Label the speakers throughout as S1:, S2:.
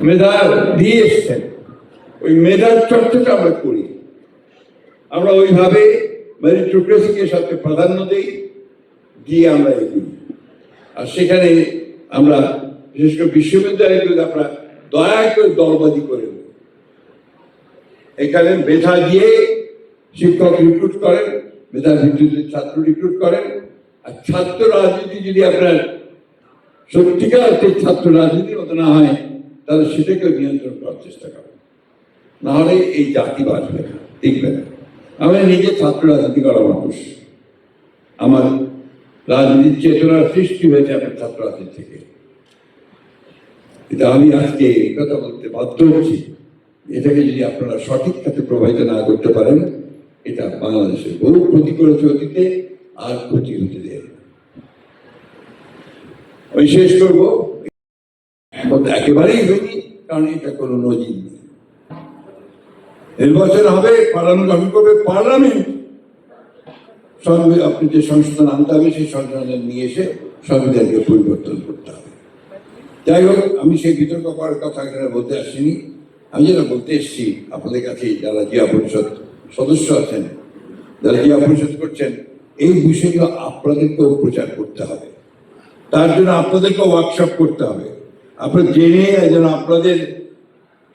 S1: মেধা দিয়ে এসছেন, ওই মেধার চর্চাটা আমরা করি। আমরা ওইভাবে মেরিটোক্রেসিকে সাথে প্রাধান্য দিই, দিয়ে আমরা এগিয়ে। আর সেখানে আমরা বিশেষ করে বিশ্ববিদ্যালয়গুলোকে আমরা দয়া করে দলবাজি করে এখানে মেধা দিয়ে শিক্ষক রিক্রুট করেন, মেধার ভিত্তিতে ছাত্র রিক্রুট করেন। আর ছাত্র রাজনীতি যদি আপনার সত্যিকার অর্থে ছাত্র রাজনীতির মতো না হয়, তাহলে সেটাকেও নিয়ন্ত্রণ করার চেষ্টা করেন, নাহলে এই জাতি বাঁচবে না, টিকবে না। আমি নিজে ছাত্র রাজনীতি করা মানুষ, আমার রাজনীতির চেতনার সৃষ্টি হয়েছে আমার ছাত্র রাজনীতি থেকে। কিন্তু আমি আজকে এই কথা বলতে বাধ্য হচ্ছি, এটাকে যদি আপনারা সঠিক খাতে প্রবাহিত না করতে পারেন, এটা বাংলাদেশের বহু ক্ষতি করেছে অতীতে, আর ক্ষতি হতে দেয়। আমি শেষ করবো, একেবারেই হয়নি, কারণ এটা কোনো নজির নেই। নির্বাচন হবে, পার্লামেন্ট গঠন করবে, পার্লামেন্ট আপনি যে সংশোধন আনতে হবে, সেই সংশোধন নিয়ে এসে সংবিধানকে পরিবর্তন করতে হবে। যাই হোক, আমি সেই বিতর্ক করার কথা এখানে বলতে আসিনি। আমি যেটা বলতে এসেছি আপনাদের কাছে, যারা জিয়া পরিষদ সদস্য আছেন, যারা জিয়া পরিষদ করছেন, এই বিষয়গুলো আপনাদেরকেও প্রচার করতে হবে। তার জন্য আপনাদেরকেও ওয়ার্কশপ করতে হবে। আপনারা জেনে যেন আপনাদের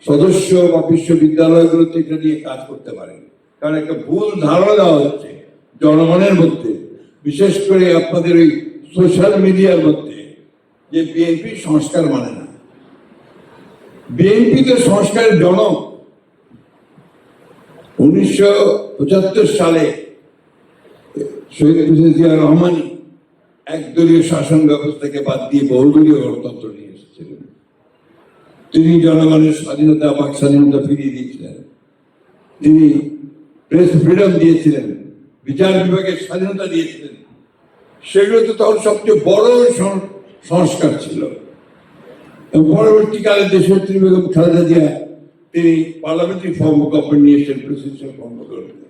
S1: সদস্য বা বিশ্ববিদ্যালয়গুলোতে এটা নিয়ে কাজ করতে পারেন। কারণ একটা ভুল ধারণা দেওয়া হচ্ছে জনগণের মধ্যে, বিশেষ করে আপনাদের ওই সোশ্যাল মিডিয়ার মধ্যে, যে বিএনপি সংস্কার মানে না। বিএনপি তো সংস্কারের জনক। 1975 সালে শহীদ প্রেসিডেন্ট জিয়া রহমানই একদলীয় শাসন ব্যবস্থাকে বাদ দিয়ে বহুদলীয় গণতন্ত্র নিয়ে এসেছিলেন। তিনি জনগণের স্বাধীনতা, বাক স্বাধীনতা ফিরিয়ে দিয়েছিলেন। তিনি প্রেস ফ্রিডম দিয়েছিলেন, বিচার বিভাগের স্বাধীনতা দিয়েছিলেন। সেগুলো তো তখন সবচেয়ে বড় সংস্কার ছিল। পরবর্তীকালে দেশনেত্রী বেগম খালেদা জিয়া তিনি পার্লামেন্টারি ফর্ম অফ গভর্নমেন্ট নিয়ে এসেছেন, প্রেসিডেন্সিয়াল ফর্ম অফ গভর্নমেন্ট।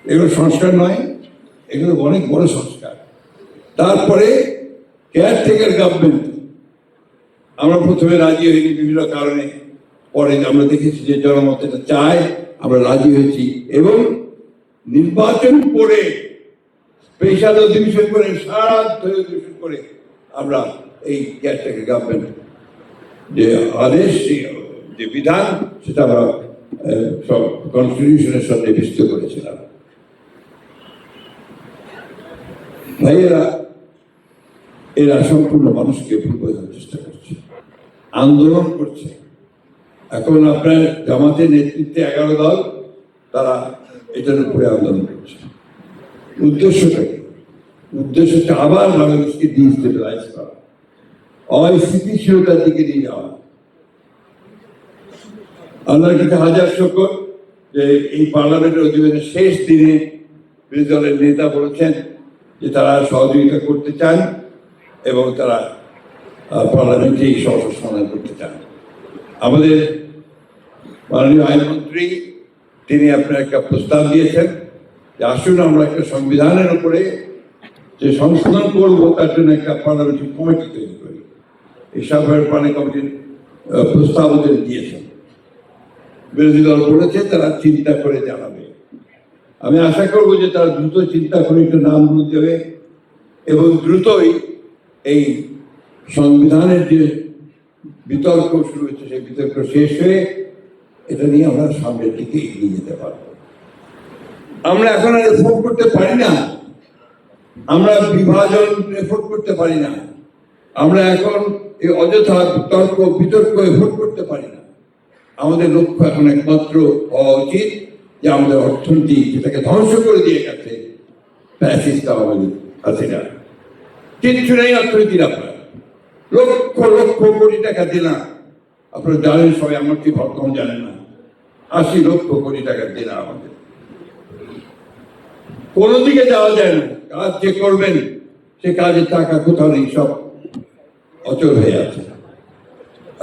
S1: এগুলো সংস্কার নয়, এগুলো অনেক বড় সংস্কার। তারপরে কেয়ারটেকার গভর্নমেন্ট, আমরা প্রথমে রাজি হইনি বিভিন্ন কারণে, পরে আমরা দেখেছি যে জনমত এটা চায়, আমরা রাজি হয়েছি, এবং নির্বাচন করে স্পেশাল অধিবেশন করে, সারা অধিবেশন করে আমরা এই কেয়ারটেকার গভর্নমেন্ট যে আদেশ, যে বিধান, সেটা আমরা সব কনস্টিটিউশনের সঙ্গে নিবিষ্ট করেছিলাম। ভাইয়েরা, এরা সম্পূর্ণ মানুষকে ভুল বোঝানোর চেষ্টা করছে, আন্দোলন করছে। এখন আপনার জামাতের নেতৃত্বে 11 দল, তারা এটার উপরে আন্দোলন করছে। উদ্দেশ্যটা কি? উদ্দেশ্যটা আবার বাংলাদেশকে ডিজিটালাইজ করা, অস্থিতিশীলতার দিকে নিয়ে যাওয়া। আল্লাহর কাছে হাজার শুকর যে এই পার্লামেন্টের অধিবেশনের শেষ দিনে বিরোধী দলের নেতা বলেছেন যে তারা সহযোগিতা করতে চান এবং তারা পার্লামেন্টে এই সমস্যার সমাধান করতে চান। আমাদের মাননীয় আইনমন্ত্রী তিনি আপনার একটা প্রস্তাব দিয়েছেন যে আসুন আমরা একটা সংবিধানের উপরে যে সংশোধন করব, তার জন্য একটা পার্লামেন্টারি কমিটি তৈরি করি। এই সাধারণ পানি কমিটির প্রস্তাব ওদের দিয়েছেন। বিরোধী দল বলেছে তারা চিন্তা করে জানাবে। আমি আশা করবো যে তারা দ্রুত চিন্তা করে একটা নাম দেবে এবং দ্রুতই এই সংবিধানের যে বিতর্ক শুরু হয়েছে, সেই বিতর্ক শেষ হয়ে এটা নিয়ে আমরা সামনের দিকে এগিয়ে যেতে পারবো। আমরা এখন আর এফোর্ট করতে পারি না, আমরা বিভাজন এফোর্ট করতে পারি না, আমরা এখন এই অযথা তর্ক বিতর্ক এফোর্ট করতে পারি না। আমাদের লক্ষ্য এখন একমাত্র হওয়া উচিত যে আমাদের অর্থনীতি যেটাকে ধ্বংস করে দিয়ে গেছে ফ্যাসিস্ট আওয়ামী হাসিনা, কিচ্ছু নেই অর্থনীতির। আপনার লক্ষ লক্ষ কোটি টাকা দিলাম, আপনারা জানেন সবাই, আমার কি কম জানেন না, 80 লক্ষ কোটি টাকা দিলাম আমাদের। কোনো দিকে যাওয়া যায় না, কাজ যে করবেন সে কাজের টাকা কোথাও নেই, সব অচল হয়ে আছে।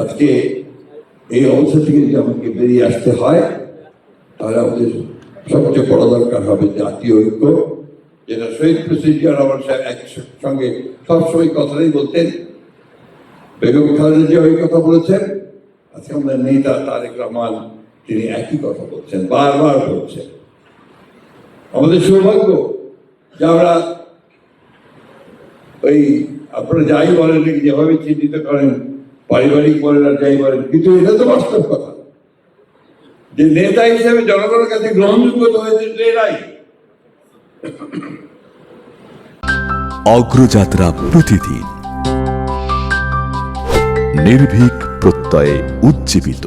S1: আজকে এই অবস্থা থেকে যদি আমাকে বেরিয়ে আসতে হয়, তাহলে আমাদের সবচেয়ে বড় দরকার হবে জাতীয় ঐক্য, যেটা শহীদ প্রেসিডেন্ট জিয়া রহমান সাহেব একসঙ্গে সবসময় কথাটাই বলতেন। বেগম খালেদা জিয়া ওই কথা বলেছেন, আজকে আমাদের নেতা তারেক রহমান তিনি একই কথা বলছেন, বারবার বলছেন। আমাদের সৌভাগ্য যে আমরা ওই আপনারা যাই বলেন যেভাবে চিহ্নিত করেন, পারিবারিক বলেন আর যাই বলেন, কিন্তু এটা তো বাস্তব কথা যে নেতা হিসেবে জনগণের কাছে গ্রহণযোগ্য তো হয়েছে এরাই।
S2: অগ্রযাত্রা প্রতিদিন নির্ভীক প্রত্যয়ে উজ্জীবিত।